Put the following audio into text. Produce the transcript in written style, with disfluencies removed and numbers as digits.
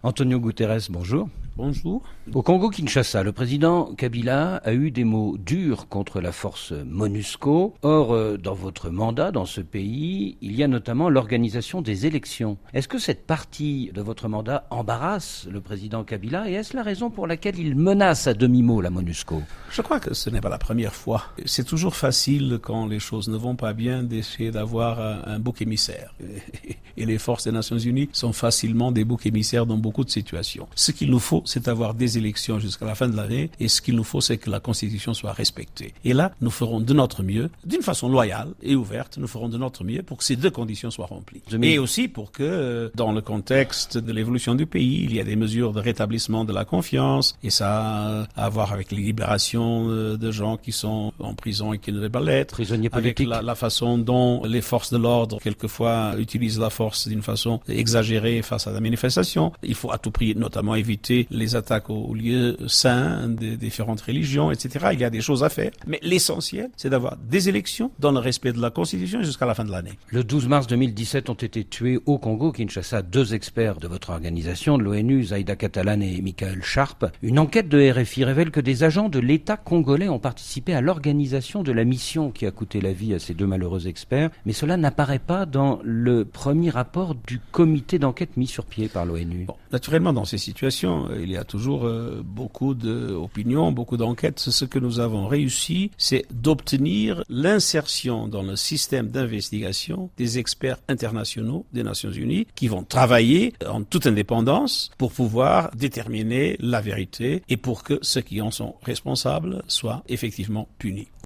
Antonio Guterres, bonjour. Bonjour. Au Congo-Kinshasa, le président Kabila a eu des mots durs contre la force MONUSCO. Or, dans votre mandat, dans ce pays, il y a notamment l'organisation des élections. Est-ce que cette partie de votre mandat embarrasse le président Kabila et est-ce la raison pour laquelle il menace à demi-mot la MONUSCO? Je crois que ce n'est pas la première fois. C'est toujours facile, quand les choses ne vont pas bien, d'essayer d'avoir un bouc émissaire. Et les forces des Nations Unies sont facilement des boucs émissaires dans beaucoup de situations. Ce qu'il nous faut, c'est avoir des élections jusqu'à la fin de l'année, et ce qu'il nous faut, c'est que la Constitution soit respectée. Et là, nous ferons de notre mieux, d'une façon loyale et ouverte, nous ferons de notre mieux pour que ces deux conditions soient remplies. Et aussi pour que, dans le contexte de l'évolution du pays, il y a des mesures de rétablissement de la confiance, et ça a à voir avec les libérations de gens qui sont en prison et qui ne devaient pas l'être, Prisonniers politiques. avec la façon dont les forces de l'ordre, quelquefois, utilisent la force d'une façon exagérée face à la manifestation. Il faut à tout prix, notamment, éviter les attaques aux lieux saints des différentes religions, etc. Il y a des choses à faire. Mais l'essentiel, c'est d'avoir des élections dans le respect de la Constitution jusqu'à la fin de l'année. Le 12 mars 2017 ont été tués au Congo-Kinshasa 2 experts de votre organisation, de l'ONU, Zaïda Catalan et Michael Sharp. Une enquête de RFI révèle que des agents de l'État congolais ont participé à l'organisation de la mission qui a coûté la vie à ces 2 malheureux experts. Mais cela n'apparaît pas dans le premier rapport du comité d'enquête mis sur pied par l'ONU. Bon, naturellement, dans ces situations, il y a toujours beaucoup d'opinions, beaucoup d'enquêtes. Ce que nous avons réussi, c'est d'obtenir l'insertion dans le système d'investigation des experts internationaux des Nations Unies qui vont travailler en toute indépendance pour pouvoir déterminer la vérité et pour que ceux qui en sont responsables soient effectivement punis.